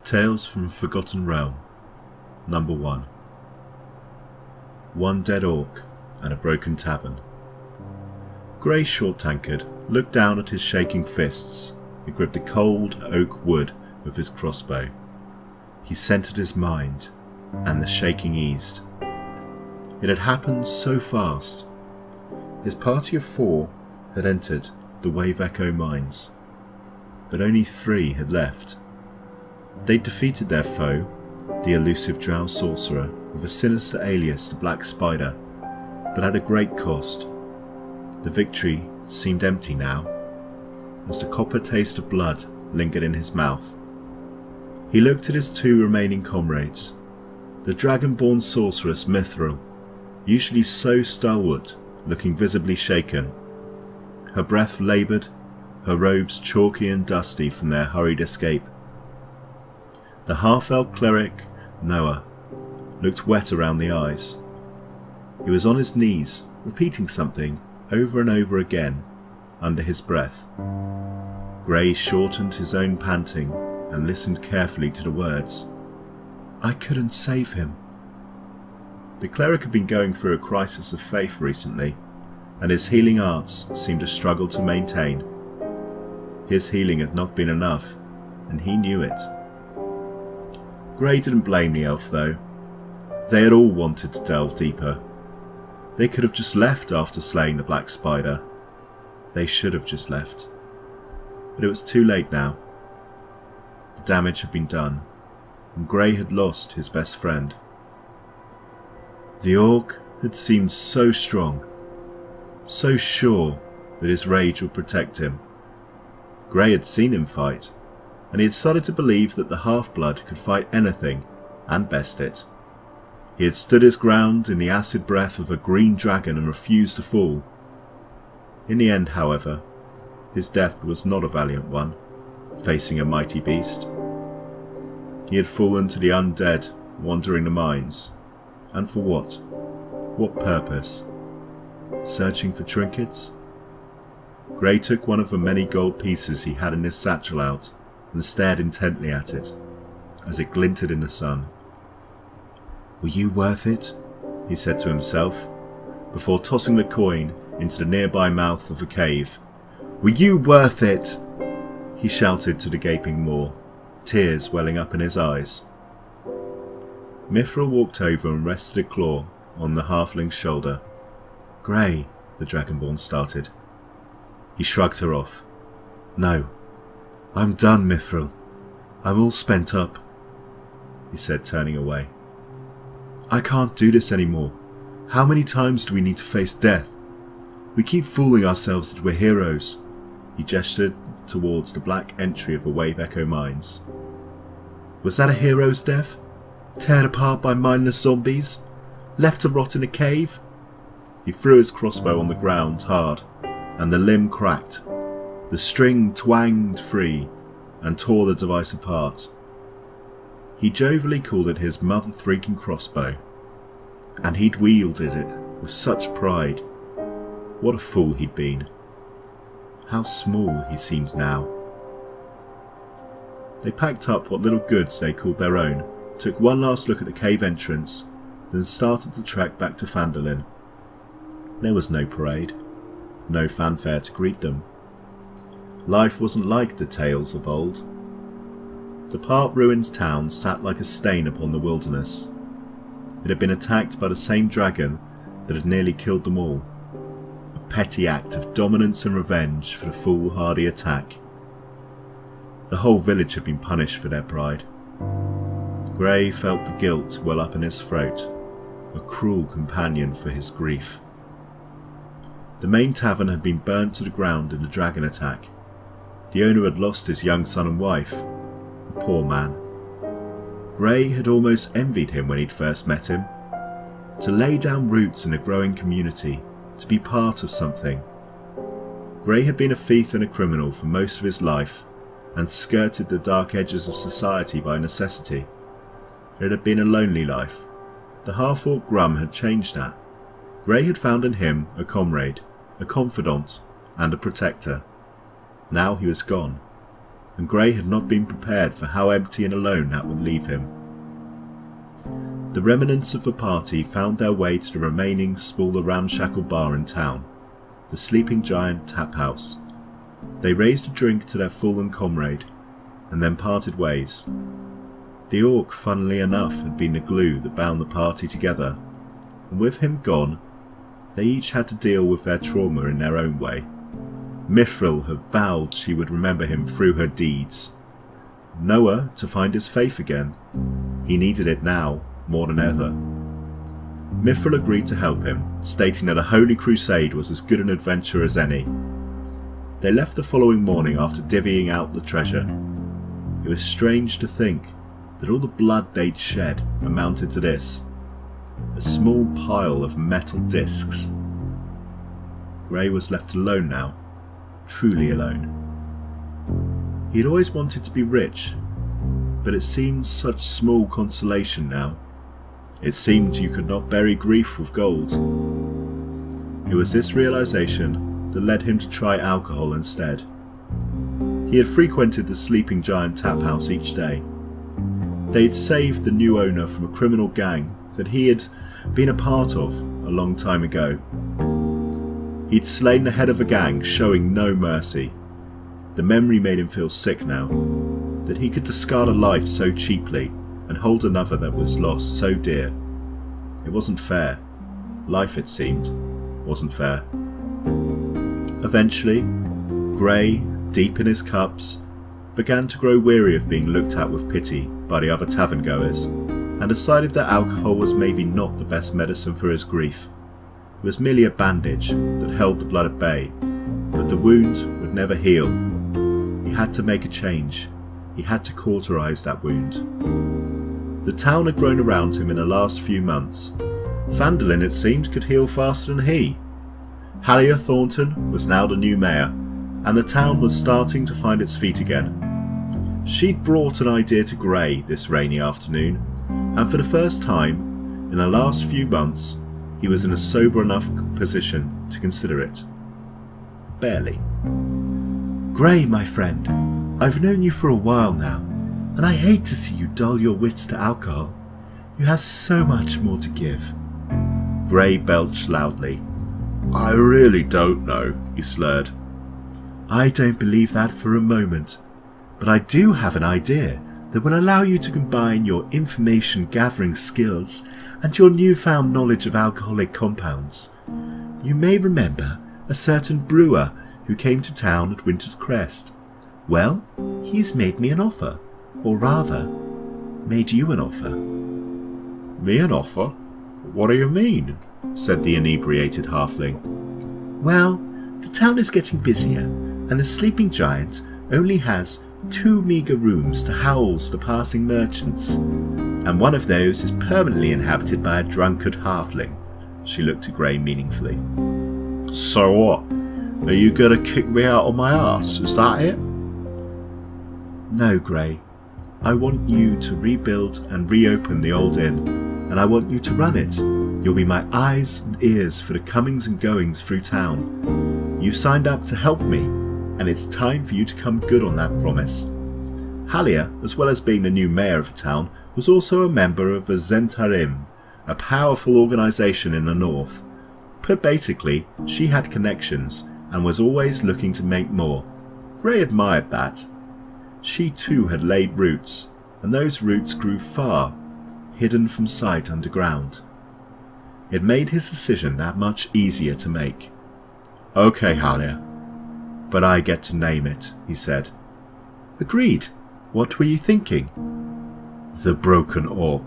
Tales from a Forgotten Realm, Number 1. One dead orc and a broken tavern. Grae Shortankard looked down at his shaking fists and gripped the cold oak wood of his crossbow. He centered his mind, and the shaking eased. It had happened so fast. His party of 4 had entered the Wave Echo mines, but only 3 had left. They'd defeated their foe, the elusive drow sorcerer with a sinister alias, the Black Spider, but at a great cost. The victory seemed empty now, as the copper taste of blood lingered in his mouth. He looked at his 2 remaining comrades, the dragonborn sorceress Mithril, usually so stalwart, looking visibly shaken. Her breath laboured, her robes chalky and dusty from their hurried escape. The half-elf cleric, Noah, looked wet around the eyes. He was on his knees, repeating something over and over again, under his breath. Grae shortened his own panting and listened carefully to the words. "I couldn't save him." The cleric had been going through a crisis of faith recently, and his healing arts seemed to struggle to maintain. His healing had not been enough, and he knew it. Grae didn't blame the elf though. They had all wanted to delve deeper. They could have just left after slaying the Black Spider. They should have just left. But it was too late now. The damage had been done, and Grae had lost his best friend. The orc had seemed so strong, so sure that his rage would protect him. Grae had seen him fight, and he had started to believe that the half-blood could fight anything, and best it. He had stood his ground in the acid breath of a green dragon and refused to fall. In the end, however, his death was not a valiant one, facing a mighty beast. He had fallen to the undead, wandering the mines. And for what? What purpose? Searching for trinkets? Grae took one of the many gold pieces he had in his satchel out and stared intently at it, as it glinted in the sun. "Were you worth it?" he said to himself, before tossing the coin into the nearby mouth of a cave. "Were you worth it?" he shouted to the gaping maw, tears welling up in his eyes. Mithril walked over and rested a claw on the halfling's shoulder. "Grae," the dragonborn started. He shrugged her off. "No. I'm done, Mithril. I'm all spent up," he said, turning away. "I can't do this anymore. How many times do we need to face death? We keep fooling ourselves that we're heroes." He gestured towards the black entry of the Wave Echo mines. "Was that a hero's death? Teared apart by mindless zombies? Left to rot in a cave?" He threw his crossbow on the ground hard, and the limb cracked. The string twanged free and tore the device apart. He jovially called it his mother-freaking crossbow, and he'd wielded it with such pride. What a fool he'd been. How small he seemed now. They packed up what little goods they called their own, took one last look at the cave entrance, then started the trek back to Phandalin. There was no parade, no fanfare to greet them. Life wasn't like the tales of old. The part-ruined town sat like a stain upon the wilderness. It had been attacked by the same dragon that had nearly killed them all. A petty act of dominance and revenge for the foolhardy attack. The whole village had been punished for their pride. Grae felt the guilt well up in his throat, a cruel companion for his grief. The main tavern had been burnt to the ground in the dragon attack. The owner had lost his young son and wife. A poor man. Grae had almost envied him when he'd first met him. To lay down roots in a growing community, to be part of something. Grae had been a thief and a criminal for most of his life, and skirted the dark edges of society by necessity. It had been a lonely life. The half-orc Grum had changed that. Grae had found in him a comrade, a confidant, and a protector. Now he was gone. and Grae had not been prepared for how empty and alone that would leave him. The remnants of the party found their way to the remaining smaller ramshackle bar in town, the Sleeping Giant Tap House. They raised a drink to their fallen comrade, and then parted ways. The orc, funnily enough, had been the glue that bound the party together, and with him gone, they each had to deal with their trauma in their own way. Mithril had vowed she would remember him through her deeds. Noah to find his faith again. He needed it now, more than ever. Mithril agreed to help him, stating that a holy crusade was as good an adventure as any. They left the following morning after divvying out the treasure. It was strange to think that all the blood they'd shed amounted to this, a small pile of metal discs. Grae was left alone now, truly alone. He'd always wanted to be rich, but it seemed such small consolation now. It seemed you could not bury grief with gold. It was this realization that led him to try alcohol instead. He had frequented the Sleeping Giant Tap House each day. They'd saved the new owner from a criminal gang that he had been a part of a long time ago. He'd slain the head of a gang, showing no mercy. The memory made him feel sick now, that he could discard a life so cheaply and hold another that was lost so dear. It wasn't fair. Life, it seemed, wasn't fair. Eventually, Grae, deep in his cups, began to grow weary of being looked at with pity by the other tavern goers, and decided that alcohol was maybe not the best medicine for his grief. It was merely a bandage that held the blood at bay, but the wound would never heal. He had to make a change. He had to cauterize that wound. The town had grown around him in the last few months. Phandalin, it seemed, could heal faster than he. Halia Thornton was now the new mayor, and the town was starting to find its feet again. She'd brought an idea to Grae this rainy afternoon, and for the first time in the last few months, he was in a sober enough position to consider it. Barely. Grae, my friend, I've known you for a while now, and I hate to see you dull your wits to alcohol. You have so much more to give. Grae belched loudly. I really don't know, he slurred. I don't believe that for a moment, but I do have an idea that will allow you to combine your information-gathering skills and your newfound knowledge of alcoholic compounds. You may remember a certain brewer who came to town at Winter's Crest. Well, he's made me an offer, or rather, made you an offer. Me an offer? What do you mean? Said the inebriated halfling. Well, the town is getting busier, and the Sleeping Giant only has 2 meagre rooms to house the passing merchants, and one of those is permanently inhabited by a drunkard halfling. She looked at Grae meaningfully. So what? Are you gonna kick me out of my arse? Is that it? No, Grae. I want you to rebuild and reopen the old inn, and I want you to run it. You'll be my eyes and ears for the comings and goings through town. You signed up to help me, and it's time for you to come good on that promise. Halia, as well as being the new mayor of the town, was also a member of the Zentarim, a powerful organisation in the north. Put basically, she had connections and was always looking to make more. Grae admired that. She too had laid roots, and those roots grew far, hidden from sight underground. It made his decision that much easier to make. Okay, Halia, but I get to name it, he said. Agreed. What were you thinking? The Broken Orc.